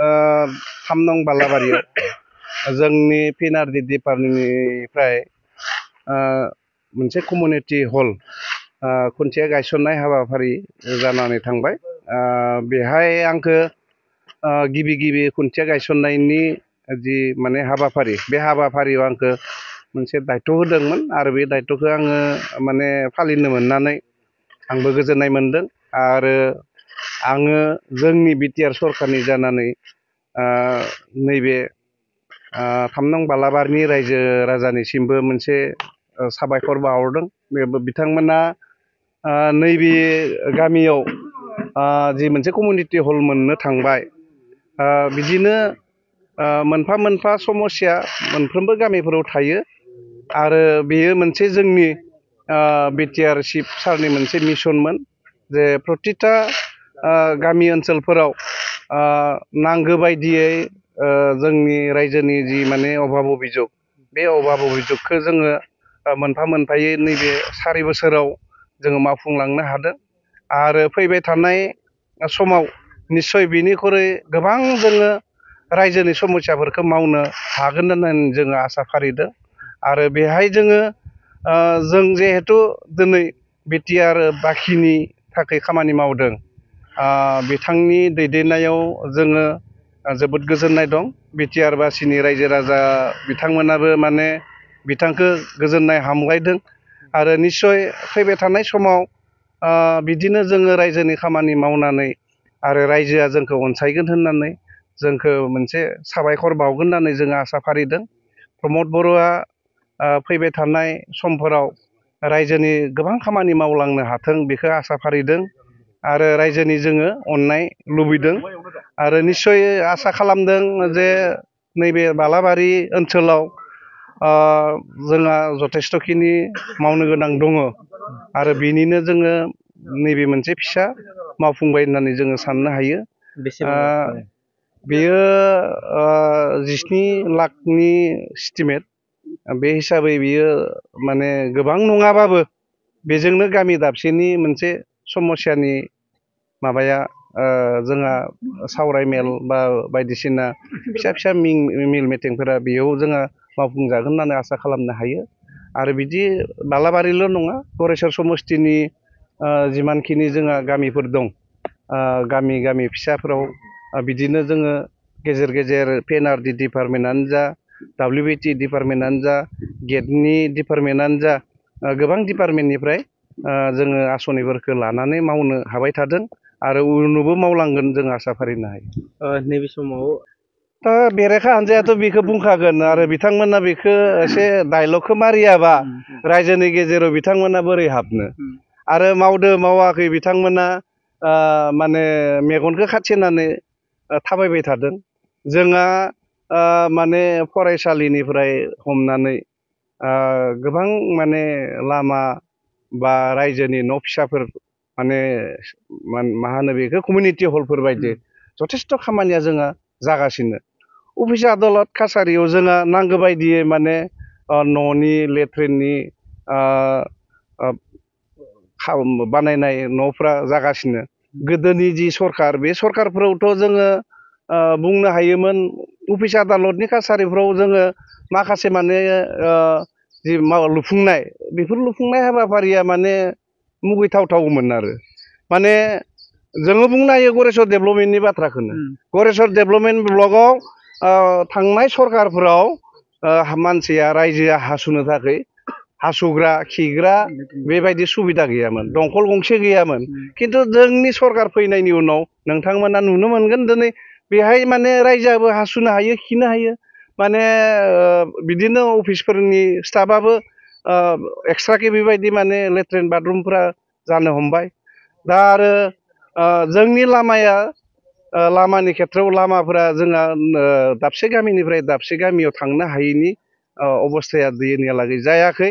3 नं बालाबारियाव जोंनि पिनारदि डिपार्टमेन्टनिफ्राय मोनसे कमिउनिटि हल खुन्थिया गायसननाय हाबाफारि जानानै थांबाय। बेहाय आंखो गिबि खुन्थिया गायसननायनि जि माने हाबाफारि बे हाबाफारियाव आंखो मोनसे दायित्व होदोंमोन आरो बे दायित्वखौ आङो माने फालिनो मोननानै आंबो गोजोननाय मोनदों। आरो आङो जोंनि बिटिआर सरकारनि जानानै नैबे 3 नं बालाबारिनि रायजो राजानिसिमबो मोनसे साबायखर बावहरदों। बिथांमोना नैबे गामियाव जि मोनसे कमिउनिटि हल मोननो थांबाय, बिदिनो मोनफा मोनफा समस्या मोनफ्रोमबो गामिफोराव थायो आरो बेयो मोनसे जोंनि बिटिआर चिफ सारनि मोनसे मिशनमोन जे प्रतिटा गामि ओनसोलफोराव नांगौ बायदियै जोंनि रायजोनि जि माने अभाब अभियोग बे अभाब अभियोगखौ जोङो मोनफा मोनफायै नैबे 4 बोसोराव जोङो मावफुंलांनो हादों। आरो फैबाय थानाय समाव निस्सय बिनिख्रुइ गोबां जोङो रायजोनि समस्याफोरखौ मावनो हागोन होननानै जोङो आसा फारिदों। आरो बेहाय जोङो जों जिहेतु दिनै बिटिआर बाखिनि थाखाय खामानि मावदों, बिथांनि दैदेननायाव जोङो जोबोद गोजोननाय दं। बिटिआर बासिनि रायजो राजा बिथांमोनाबो माने बिथांखौ गोजोननाय हामलायदों। आरो निस्सय फैबाय थानाय समाव बिदिनो जोङो रायजोनि खामानि मावनानै आरो रायजोआ जोंखौ अनसायगोन होननानै जोंखौ मोनसे साबायखर बावगोन होननानै जोङो आसा फारिदों। प्रमद बर'आ फैबाय थानाय समफोराव रायजोनि गोबां खामानि मावलांनो हाथों बेखौ आसा फारिदों आरो रायजोनि जोङो अननाय लुबैदों। आरो निस्सय आसा खालामदों जे नैबे बालाबारि ओनसोलाव जोंहा जथेस्थ'खिनि मावनो गोनां दङ आरो बिनिनो जोङो नैबे मोनसे फिसा मावफुंबाय होननानै जोङो साननो हायो। बेयो 17 लाखनि एस्टिमेट। बे हिसाबै बियो माने गोबां नङाबाबो बेजोंनो गामि दाबसेनि मोनसे समस्यानि माबाया जोंहा सावराय मेल बा बायदिसिना फिसा मिल मिटिंफोरा बेयाव जोङो मावफुंजागोन होननानै आसा खालामनो हायो। आरो बिदि बालाबारिल' नङा, गरेस्वर समस्तिनि जिमानखिनि जोंहा गामिफोर दं, गामि फिसाफोराव बिदिनो जोङो गेजेर गेजेर पिएनआरडि डिपार्टमेन्टआनो जा, WBT डिपार्टमेन्टआनो जा, गेटनि डिपार्टमेन्टआनो जा, गोबां डिपार्टमेन्टनिफ्राय जोङो आसनिफोरखौ लानानै मावनो हाबाय थादों आरो उनावबो मावलांगोन जों आसा फारिनो हायो। नैबे समाव दा बेरेखा हान्जायाथ' बेखौ बुंखागोन आरो बिथांमोना बेखौ एसे डायलगखौ मारियाबा रायजोनि गेजेराव बिथांमोना बोरै हाबनो। आरो मावदो मावाखै बिथांमोना माने मेगनखौ खाथेनानै थाबायबाय थादों। जोंहा माने फरायसालिनिफ्राय हमनानै गोबां माने लामा बा रायजोनि न' फिसाफोर माने मा होनो बेखौ कमिउनिटि हलफोर बायदि जथेस्थ' खामानिया जोंहा जागासिनो। अफिस आदालत कासारियाव जोंहा नांगौ बायदियै माने न'नि लेट्रिननि बानायनाय न'फ्रा जागासिनो। गोदोनि जि सरकार बे सरकारफोरावथ' जोङो बुंनो हायोमोन अफिस आदालतनि कासारिफ्राव जोङो माखासे माने जि लुफुंनाय बेफोर लुफुंनाय हाबाफारिया माने मुगैथावथावमोन आरो माने जोङो बुंनो हायो गरेस्वर डेभेलपमेन्टनि बाथ्राखौनो। गरेस्वर डेभेलपमेन्ट ब्लकआव थांनाय सरकारफोराव मानसिया रायजोआ हासुनो थाखाय हासुग्रा खिग्रा बेबायदि सुबिदा गैयामोन, दंखल गंसे गैयामोन। खिन्थु जोंनि सरकार फैनायनि उनाव नोंथांमोना नुनो मोनगोन दिनै बेहाय माने रायजोआबो हासुनो हायो, खिनो हायो। माने बिदिनो अफिसफोरनि स्टाफआबो एक्सट्राके बेबायदि माने लेट्रिन बाथरुमफ्रा जानो हमबाय। दा आरो जोंनि लामानि खेथ्रआव लामाफोरा जोंहा दाबसे गामिनिफ्राय दाबसे गामियाव थांनो हायैनि अबस्थाया दिनैहालागै जायाखै।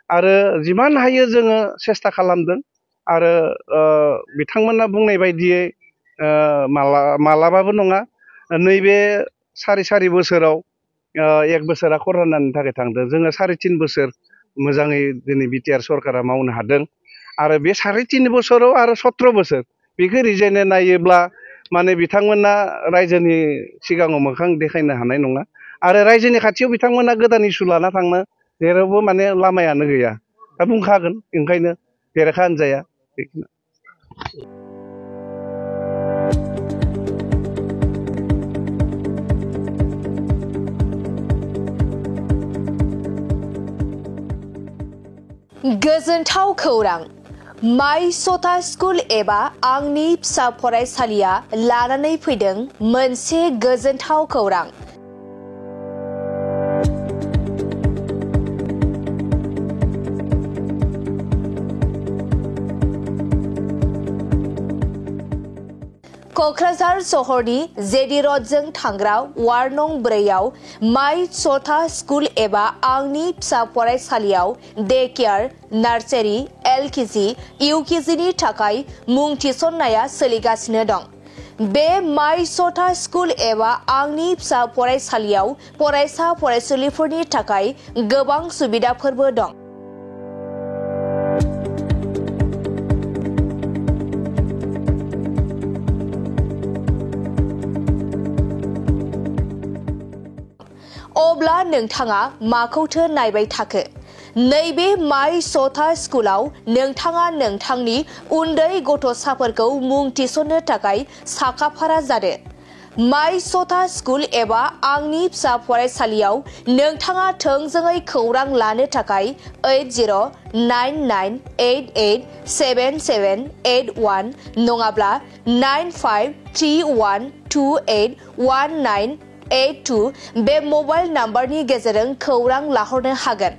आरो जिमान हायो जोङो सेस्था खालामदों आरो बिथांमोना बुंनाय बायदियै मालाबाबो नङा नैबे सारि बोसोराव 1 बोसोरा कर'नानि थाखाय थांदों। जोङो 3.5 बोसोर मोजाङै दिनै बिटिआर सरकारा मावनो हादों। आरो बे 3.5 बोसोराव आरो 17 बोसोर बेखौ रिजायनाय नायोब्ला माने बिथांमोना रायजोनि सिगाङाव मोखां देखायनो हानाय नङा आरो रायजोनि खाथियाव बिथांमोना गोदान इस्यु लाना थांनो जेरावबो माने लामायानो गैया दा बुंखागोन ओंखायनो बेरेखा हान्जाया बेखिनि गोजोनथाव खौरां माइ सथा स्कुल एबा आंनि फिसा फरायसालिया लानानै फैदों मोनसे गोजोनथाव खौरां क'क्राझार सहरनि जेडि र'डजों थांग्रा वार्ड नं 4 आव माइ सथा स्कुल एबा आंनि फिसा फरायसालियाव डे केयार नार्सारि एलकेजि इउकेजिनि थाखाय मुं थिसननाया सोलिगासिनो दं बे माइ सथा स्कुल एबा आंनि फिसा फरायसालियाव फरायसा फरायसुलिफोरनि थाखाय गोबां सुबिदाफोरबो दं अब्ला नोंथाङा माखौथो नायबाय थाखो नैबे माइ सथा स्कुलाव नोंथाङा नोंथांनि उन्दै गथ'साफोरखौ मुं थिसननो थाखाय साखाफारा जादो माइ सथा स्कुल एबा आंनि फिसा फरायसालियाव नोंथाङा थोंजोङै खौरां लानो थाखाय 8099887781 नङाब्ला 9531281982 बे मबाइल नाम्बारनि गेजेरजों खौरां लाहरनो हागोन